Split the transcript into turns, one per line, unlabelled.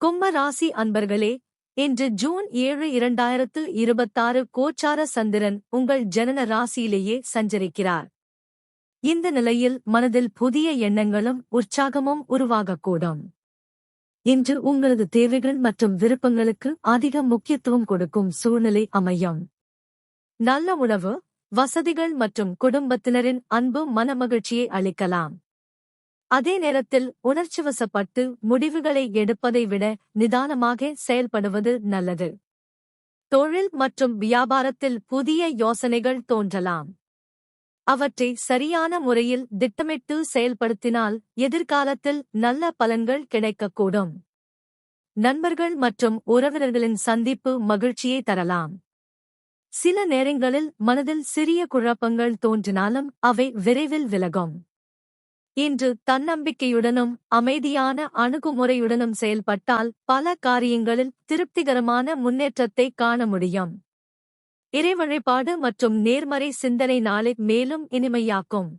கும்ப ராசி அன்பர்களே, இன்று ஜூன் 7 2026 கோச்சார சந்திரன் உங்கள் ஜனன ராசியிலேயே சஞ்சரிக்கிறார். இந்த நிலையில் மனதில் புதிய எண்ணங்களும் உற்சாகமும் உருவாகக்கூடும். இன்று உங்களது தேவைகள் மற்றும் விருப்பங்களுக்கு அதிக முக்கியத்துவம் கொடுக்கும் சூழ்நிலை அமையும். நல்ல உணவு, வசதிகள் மற்றும் குடும்பத்தினரின் அன்பு மனமகிழ்ச்சியை அளிக்கலாம். அதே நேரத்தில் உணர்ச்சிவசப்பட்டு முடிவுகளை எடுப்பதை விட நிதானமாக செயல்படுவது நல்லது. தொழில் மற்றும் வியாபாரத்தில் புதிய யோசனைகள் தோன்றலாம். அவற்றை சரியான முறையில் திட்டமிட்டு செயல்படுத்தினால் எதிர்காலத்தில் நல்ல பலன்கள் கிடைக்கக்கூடும். நண்பர்கள் மற்றும் உறவினர்களின் சந்திப்பு மகிழ்ச்சியை தரலாம். சில நேரங்களில் மனதில் சிறிய குழப்பங்கள் தோன்றினாலும் அவை விரைவில் விலகும். இன்று தன்னம்பிக்கையுடனும் அமைதியான அணுகுமுறையுடனும் செயல்பட்டால் பல காரியங்களில் திருப்திகரமான முன்னேற்றத்தை காண முடியும். இறை வழிபாடு மற்றும் நேர்மறை சிந்தனை நாளை மேலும் இனிமையாக்கும்.